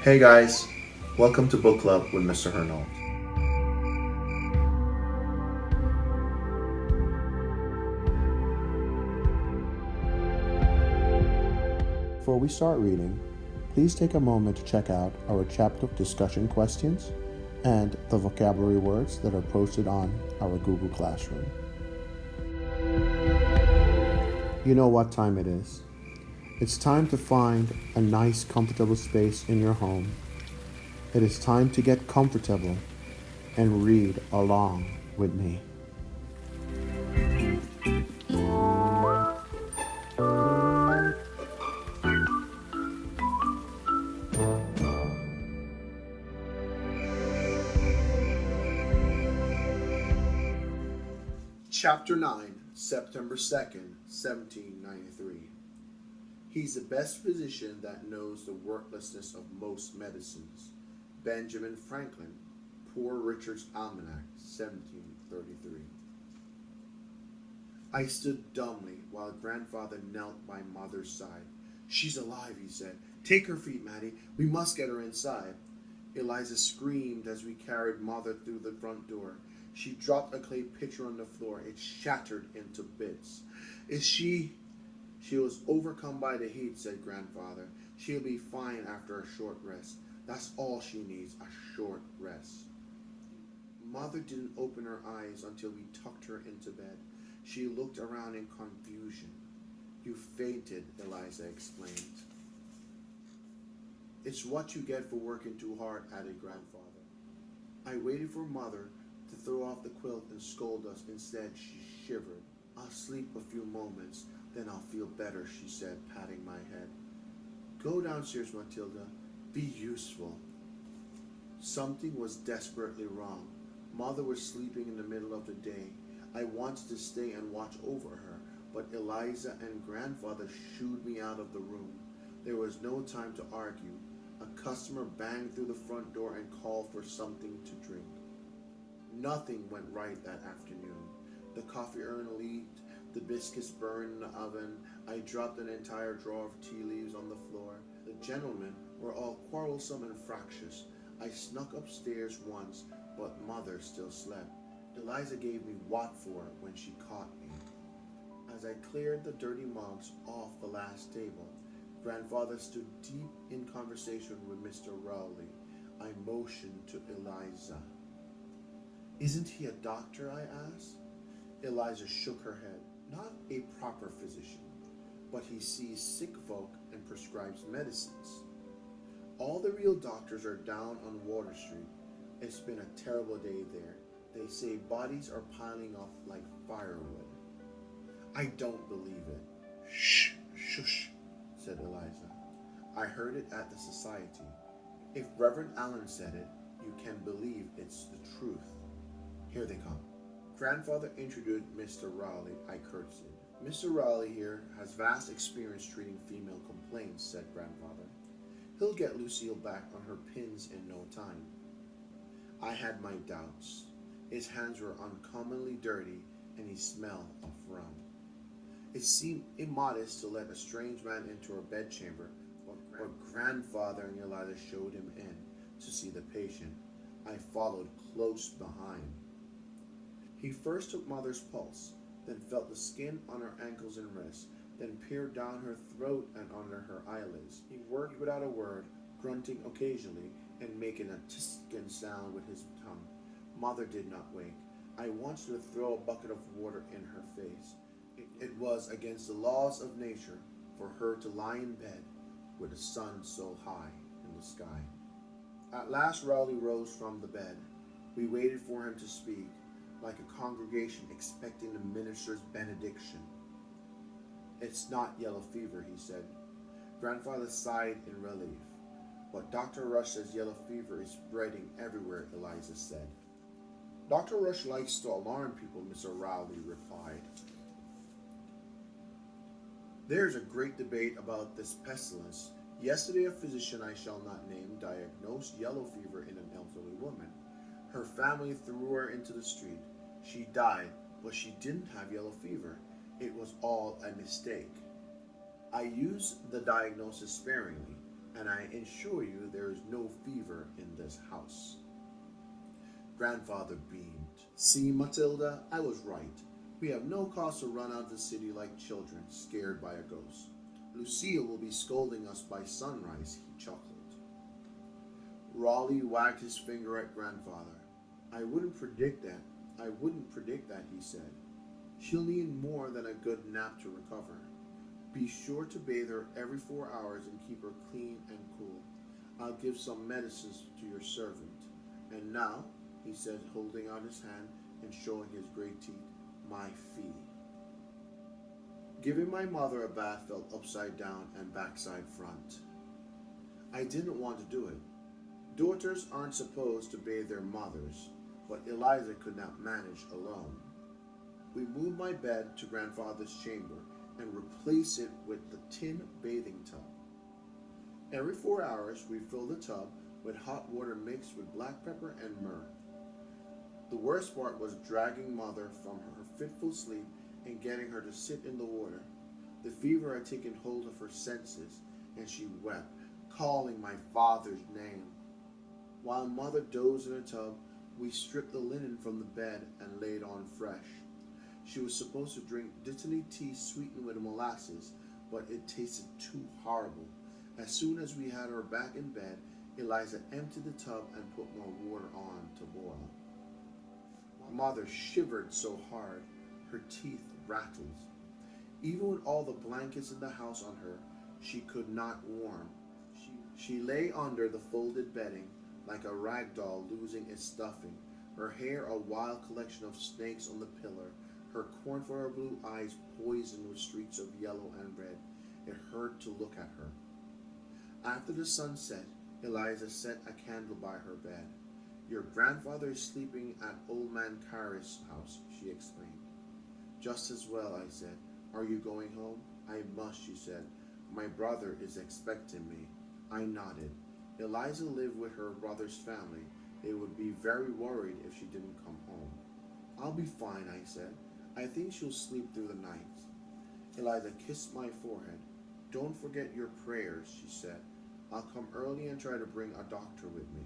Hey guys, welcome to Book Club with Mr. Hernold. Before we start reading, please take a moment to check out our chapter discussion questions and the vocabulary words that are posted on our Google Classroom. You know what time it is. It's time to find a nice, comfortable space in your home. It is time to get comfortable and read along with me. Chapter 9, September 2nd, 1793. He's the best physician that knows the worthlessness of most medicines. Benjamin Franklin, Poor Richard's Almanac, 1733. I stood dumbly while grandfather knelt by mother's side. She's alive, he said. Take her feet, Mattie. We must get her inside. Eliza screamed as we carried mother through the front door. She dropped a clay pitcher on the floor. It shattered into bits. Is she... She was overcome by the heat, said grandfather. She'll be fine after a short rest. That's all she needs, a short rest. Mother didn't open her eyes until we tucked her into bed. She looked around in confusion. You fainted, Eliza explained. It's what you get for working too hard, added grandfather. I waited for mother to throw off the quilt and scold us. Instead, she shivered. I'll sleep a few moments, then I'll feel better, she said, patting my head. Go downstairs, Matilda. Be useful. Something was desperately wrong. Mother was sleeping in the middle of the day. I wanted to stay and watch over her, but Eliza and grandfather shooed me out of the room. There was no time to argue. A customer banged through the front door and called for something to drink. Nothing went right that afternoon. The coffee urn leaked, the biscuits burned in the oven. I dropped an entire drawer of tea leaves on the floor. The gentlemen were all quarrelsome and fractious. I snuck upstairs once, but mother still slept. Eliza gave me what for when she caught me. As I cleared the dirty mugs off the last table, grandfather stood deep in conversation with Mr. Rowley. I motioned to Eliza. Isn't he a doctor? I asked. Eliza shook her head. Not a proper physician, but he sees sick folk and prescribes medicines. All the real doctors are down on Water Street. It's been a terrible day there. They say bodies are piling up like firewood. I don't believe it. Shh, shush, said Eliza. I heard it at the society. If Reverend Allen said it, you can believe it's the truth. Here they come. Grandfather introduced Mr. Rowley. I curtsied. Mr. Rowley here has vast experience treating female complaints, said grandfather. He'll get Lucille back on her pins in no time. I had my doubts. His hands were uncommonly dirty, and he smelled of rum. It seemed immodest to let a strange man into her bedchamber, but grandfather and Eliza showed him in to see the patient. I followed close behind. He first took mother's pulse, then felt the skin on her ankles and wrists, then peered down her throat and under her eyelids. He worked without a word, grunting occasionally and making a tiskin sound with his tongue. Mother did not wake. I wanted to throw a bucket of water in her face. It was against the laws of nature for her to lie in bed with the sun so high in the sky. At last Rowley rose from the bed. We waited for him to speak, like a congregation expecting the minister's benediction. It's not yellow fever, he said. Grandfather sighed in relief. But Dr. Rush says yellow fever is spreading everywhere, Eliza said. Dr. Rush likes to alarm people, Mr. Rowley replied. There's a great debate about this pestilence. Yesterday a physician I shall not name diagnosed yellow fever in an elderly woman. Her family threw her into the street. She died, but she didn't have yellow fever. It was all a mistake. I used the diagnosis sparingly. and I assure you there is no fever in this house. Grandfather beamed. See, Matilda, I was right. We have no cause to run out of the city like children scared by a ghost. Lucille will be scolding us by sunrise, he chuckled. Raleigh wagged his finger at grandfather. I wouldn't predict that. I wouldn't predict that, he said. She'll need more than a good nap to recover. Be sure to bathe her every 4 hours and keep her clean and cool. I'll give some medicines to your servant. And now, he said, holding out his hand and showing his great teeth, my fee. Giving my mother a bath felt upside down and backside front. I didn't want to do it. Daughters aren't supposed to bathe their mothers, but Eliza could not manage alone. We moved my bed to grandfather's chamber and replaced it with the tin bathing tub. Every 4 hours, we filled the tub with hot water mixed with black pepper and myrrh. The worst part was dragging mother from her fitful sleep and getting her to sit in the water. The fever had taken hold of her senses, and she wept, calling my father's name. While mother dozed in the tub, we stripped the linen from the bed and laid on fresh. She was supposed to drink dittany tea sweetened with molasses, but it tasted too horrible. As soon as we had her back in bed, Eliza emptied the tub and put more water on to boil. Mother shivered so hard, her teeth rattled. Even with all the blankets in the house on her, she could not warm. She lay under the folded bedding like a rag doll losing its stuffing, her hair a wild collection of snakes on the pillow, her cornflower blue eyes poisoned with streaks of yellow and red. It hurt to look at her. After the sun set, Eliza set a candle by her bed. Your grandfather is sleeping at old man Carr's house, she explained. Just as well, I said. Are you going home? I must, she said. My brother is expecting me. I nodded. Eliza lived with her brother's family. They would be very worried if she didn't come home. I'll be fine, I said. I think she'll sleep through the night. Eliza kissed my forehead. Don't forget your prayers, she said. I'll come early and try to bring a doctor with me.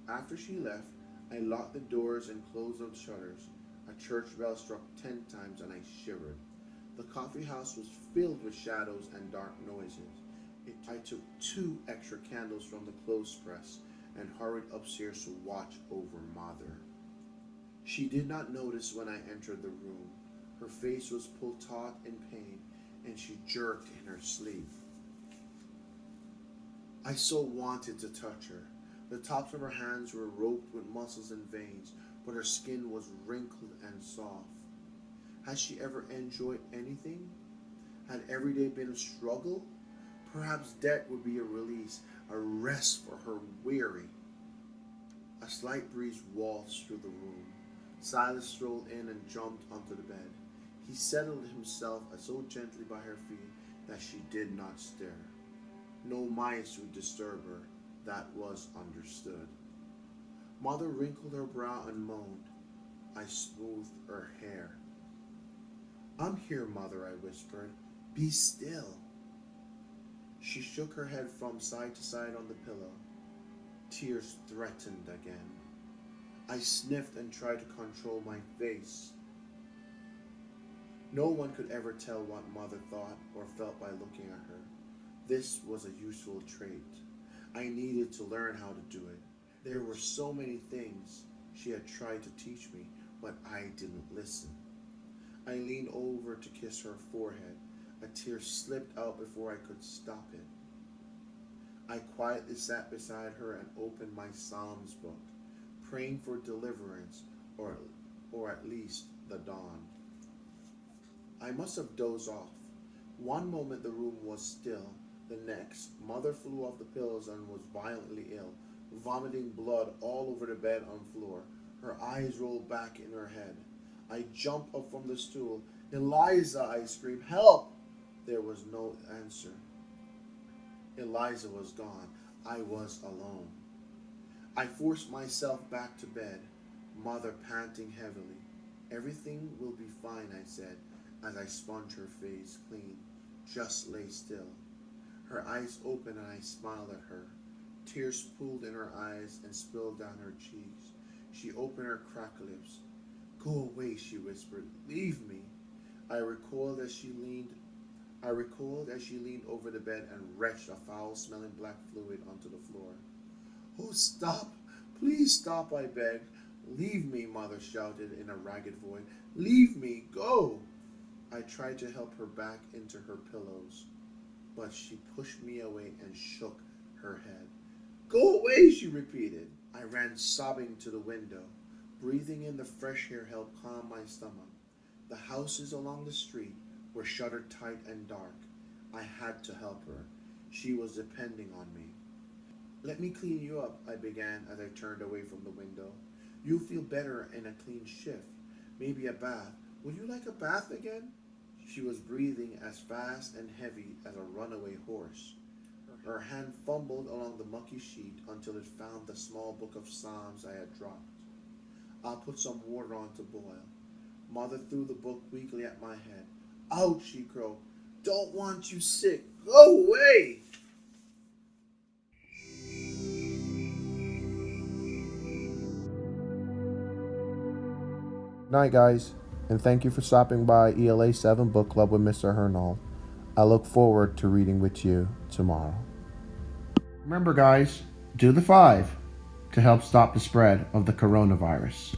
After she left, I locked the doors and closed the shutters. A church bell struck 10 times and I shivered. The coffee house was filled with shadows and dark noises. I took 2 extra candles from the clothes press and hurried upstairs to watch over mother. She did not notice when I entered the room. Her face was pulled taut in pain, and she jerked in her sleep. I so wanted to touch her. The tops of her hands were roped with muscles and veins, but her skin was wrinkled and soft. Had she ever enjoyed anything? Had every day been a struggle? Perhaps death would be a release, a rest for her weary. A slight breeze waltzed through the room. Silas strolled in and jumped onto the bed. He settled himself so gently by her feet that she did not stir. No mice would disturb her. That was understood. Mother wrinkled her brow and moaned. I smoothed her hair. I'm here, Mother, I whispered. Be still. She shook her head from side to side on the pillow. Tears threatened again. I sniffed and tried to control my face. No one could ever tell what Mother thought or felt by looking at her. This was a useful trait. I needed to learn how to do it. There were so many things she had tried to teach me, but I didn't listen. I leaned over to kiss her forehead. A tear slipped out before I could stop it. I quietly sat beside her and opened my Psalms book, praying for deliverance or at least the dawn. I must have dozed off. One moment the room was still. The next, Mother flew off the pillows and was violently ill, vomiting blood all over the bed and floor. Her eyes rolled back in her head. I jumped up from the stool. Eliza, I screamed, help! There was no answer. Eliza was gone. I was alone. I forced myself back to bed, Mother panting heavily. Everything will be fine, I said, as I sponged her face clean. Just lay still. Her eyes opened and I smiled at her. Tears pooled in her eyes and spilled down her cheeks. She opened her cracked lips. "Go away," she whispered. "Leave me." I recalled as she leaned I recalled as she leaned over the bed and wrenched a foul-smelling black fluid onto the floor. "Oh, stop! Please stop," I begged. "Leave me," Mother shouted in a ragged voice. "Leave me! Go!" I tried to help her back into her pillows, but she pushed me away and shook her head. "Go away," she repeated. I ran sobbing to the window. Breathing in the fresh air helped calm my stomach. The houses along the street were shuttered tight and dark. I had to help her. She was depending on me. "Let me clean you up," I began as I turned away from the window. "You'll feel better in a clean shift. Maybe a bath. Would you like a bath again?" She was breathing as fast and heavy as a runaway horse. Her hand fumbled along the mucky sheet until it found the small book of Psalms I had dropped. "I'll put some water on to boil." Mother threw the book weakly at my head. "Ouch," she croaked. "Don't want you sick. Go away." Night, guys, and thank you for stopping by ELA 7 Book Club with Mr. Hernold. I look forward to reading with you tomorrow. Remember, guys, do the 5 to help stop the spread of the coronavirus.